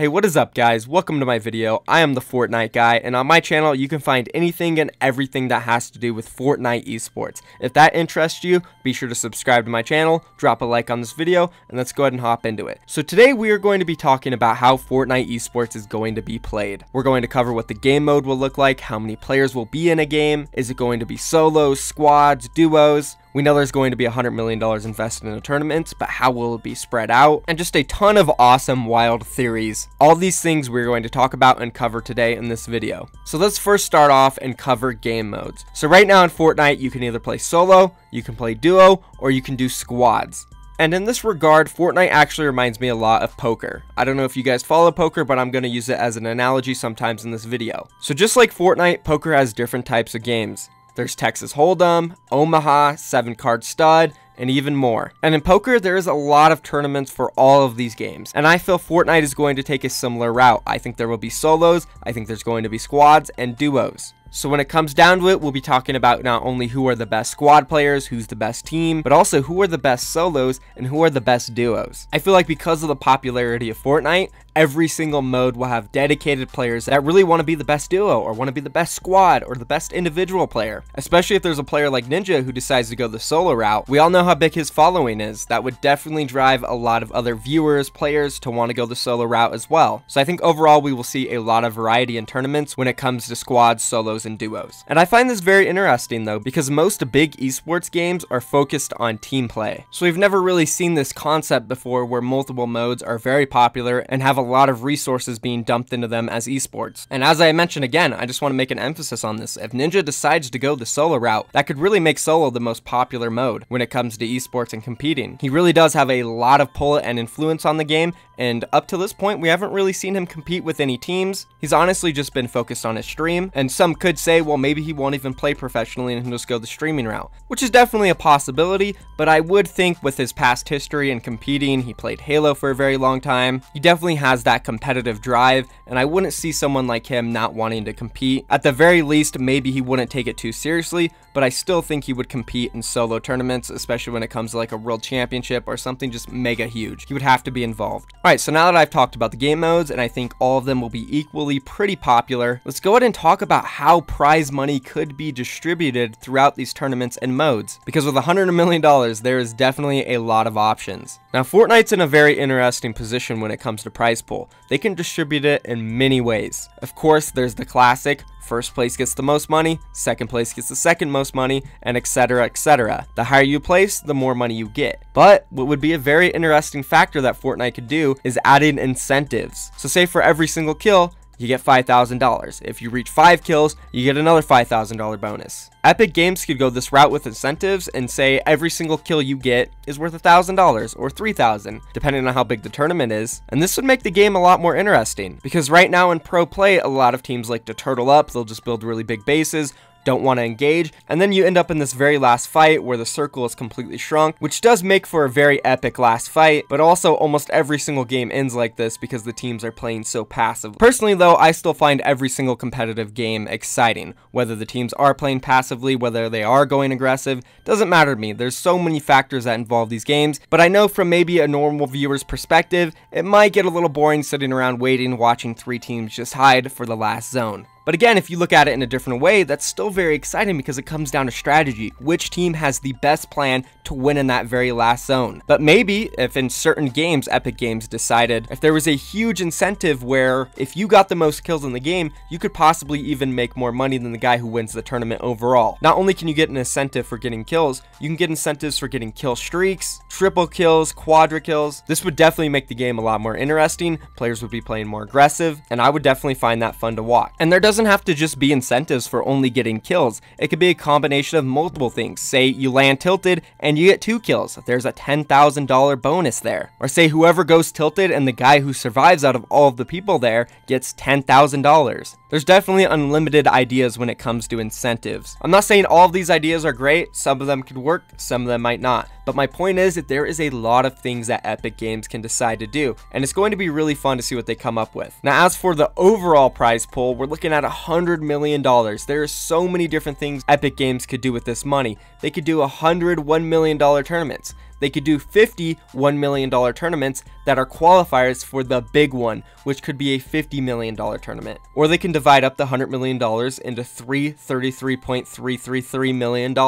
Hey, what is up guys? Welcome to my video. I am the Fortnite guy, and on my channel you can find anything and everything that has to do with Fortnite Esports. If that interests you, be sure to subscribe to my channel, drop a like on this video, and let's go ahead and hop into it. So today we are going to be talking about how Fortnite Esports is going to be played. We're going to cover what the game mode will look like, how many players will be in a game, is it going to be solos, squads, duos? We know there's going to be $100 million invested in the tournament, but how will it be spread out? And just a ton of awesome, wild theories. All these things we're going to talk about and cover today in this video. So let's first start off and cover game modes. So right now in Fortnite, you can either play solo, you can play duo, or you can do squads. And in this regard, Fortnite actually reminds me a lot of poker. I don't know if you guys follow poker, but I'm going to use it as an analogy sometimes in this video. So just like Fortnite, poker has different types of games. There's Texas Hold'em, Omaha, 7-card stud, and even more. And in poker, there is a lot of tournaments for all of these games. And I feel Fortnite is going to take a similar route. I think there will be solos, I think there's going to be squads and duos. So when it comes down to it, we'll be talking about not only who are the best squad players, who's the best team, but also who are the best solos and who are the best duos. I feel like because of the popularity of Fortnite, every single mode will have dedicated players that really want to be the best duo or want to be the best squad or the best individual player. Especially if there's a player like Ninja who decides to go the solo route. We all know how big his following is. That would definitely drive a lot of other viewers, players to want to go the solo route as well. So I think overall we will see a lot of variety in tournaments when it comes to squads, solos, and duos. And I find this very interesting though, because most big esports games are focused on team play. So we've never really seen this concept before where multiple modes are very popular and have a lot of resources being dumped into them as esports. And as I mentioned again, I just want to make an emphasis on this. If Ninja decides to go the solo route, that could really make solo the most popular mode when it comes to esports and competing. He really does have a lot of pull and influence on the game, and up to this point we haven't really seen him compete with any teams. He's honestly just been focused on his stream, and some could say, well, maybe he won't even play professionally and he'll just go the streaming route, which is definitely a possibility. But I would think with his past history and competing, he played Halo for a very long time, he definitely has that competitive drive, and I wouldn't see someone like him not wanting to compete. At the very least, maybe he wouldn't take it too seriously, but I still think he would compete in solo tournaments, especially when it comes to like a world championship or something just mega huge. He would have to be involved. Alright, so now that I've talked about the game modes, and I think all of them will be equally pretty popular, let's go ahead and talk about how prize money could be distributed throughout these tournaments and modes. Because with $100 million, there is definitely a lot of options. Now, Fortnite's in a very interesting position when it comes to prize pool. They can distribute it in many ways. Of course, there's the classic, first place gets the most money, second place gets the second most money, and etc, etc. The higher you place, the more money you get. But what would be a very interesting factor that Fortnite could do is adding incentives. So say for every single kill, you get $5,000. If you reach 5 kills, you get another $5,000 bonus. Epic Games could go this route with incentives and say every single kill you get is worth $1,000 or $3,000, depending on how big the tournament is. And this would make the game a lot more interesting, because right now in pro play, a lot of teams like to turtle up. They'll just build really big bases, don't want to engage, and then you end up in this very last fight where the circle is completely shrunk, which does make for a very epic last fight, but also almost every single game ends like this because the teams are playing so passive. Personally though, I still find every single competitive game exciting, whether the teams are playing passively, whether they are going aggressive, doesn't matter to me. There's so many factors that involve these games, but I know from maybe a normal viewer's perspective, it might get a little boring sitting around waiting, watching 3 teams just hide for the last zone. But again, if you look at it in a different way, that's still very exciting because it comes down to strategy. Which team has the best plan to win in that very last zone? But maybe if in certain games, Epic Games decided if there was a huge incentive where if you got the most kills in the game, you could possibly even make more money than the guy who wins the tournament overall. Not only can you get an incentive for getting kills, you can get incentives for getting kill streaks, triple kills, quadra kills. This would definitely make the game a lot more interesting. Players would be playing more aggressive, and I would definitely find that fun to watch. And there doesn't have to just be incentives for only getting kills. It could be a combination of multiple things. Say you land tilted and you get 2 kills. There's a $10,000 bonus there. Or say whoever goes tilted and the guy who survives out of all of the people there gets $10,000. There's definitely unlimited ideas when it comes to incentives. I'm not saying all of these ideas are great. Some of them could work, some of them might not. But my point is that there is a lot of things that Epic Games can decide to do, and it's going to be really fun to see what they come up with. Now, as for the overall prize pool, we're looking at $100 million. There are so many different things Epic Games could do with this money. They could do 100 $1 million tournaments. They could do 50 $1 million tournaments. that are qualifiers for the big one, which could be a $50 million tournament. Or they can divide up the $100 million into three $33.333 million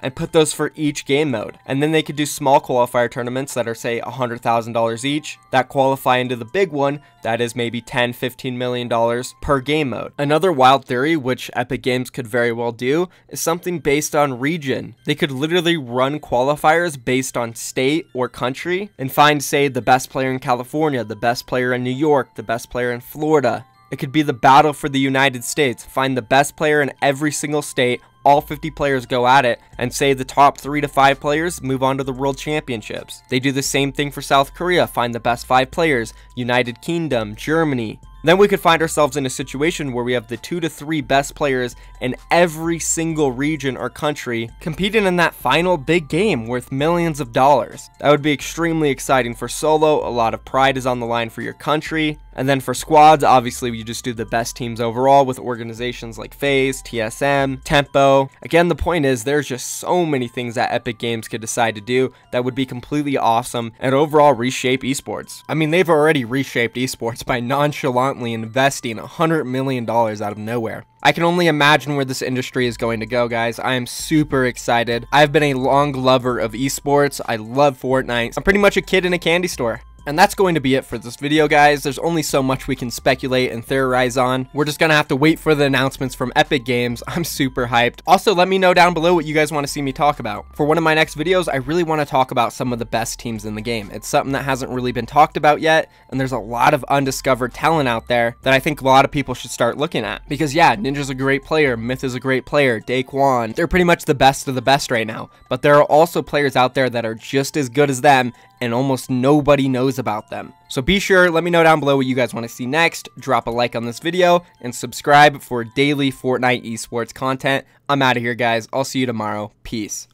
and put those for each game mode. And then they could do small qualifier tournaments that are, say, $100,000 each that qualify into the big one that is maybe $10-15 million per game mode. Another wild theory, which Epic Games could very well do, is something based on region. They could literally run qualifiers based on state or country and find, say, the best player in California, the best player in New York, the best player in Florida. It could be the battle for the United States. Find the best player in every single state, all 50 players go at it, and say the top 3 to 5 players move on to the World Championships. They do the same thing for South Korea. Find the best 5 players, United Kingdom, Germany. Then we could find ourselves in a situation where we have the 2 to 3 best players in every single region or country competing in that final big game worth millions of dollars. That would be extremely exciting for solo. A lot of pride is on the line for your country. And then for squads, obviously you just do the best teams overall with organizations like FaZe, TSM, Tempo. Again, the point is there's just so many things that Epic Games could decide to do that would be completely awesome and overall reshape esports. I mean, they've already reshaped esports by nonchalantly investing $100 million out of nowhere. I can only imagine where this industry is going to go, guys. I am super excited. I've been a long lover of esports. I love Fortnite. I'm pretty much a kid in a candy store. And that's going to be it for this video, guys. There's only so much we can speculate and theorize on. We're just gonna have to wait for the announcements from Epic Games. I'm super hyped. Also, let me know down below what you guys want to see me talk about. For one of my next videos, I really want to talk about some of the best teams in the game. It's something that hasn't really been talked about yet, and there's a lot of undiscovered talent out there that I think a lot of people should start looking at. Because yeah, Ninja's a great player, Myth is a great player, Daquan, they're pretty much the best of the best right now. But there are also players out there that are just as good as them, and almost nobody knows about them. So be sure, let me know down below what you guys want to see next, drop a like on this video, and subscribe for daily Fortnite esports content. I'm out of here, guys. I'll see you tomorrow. Peace.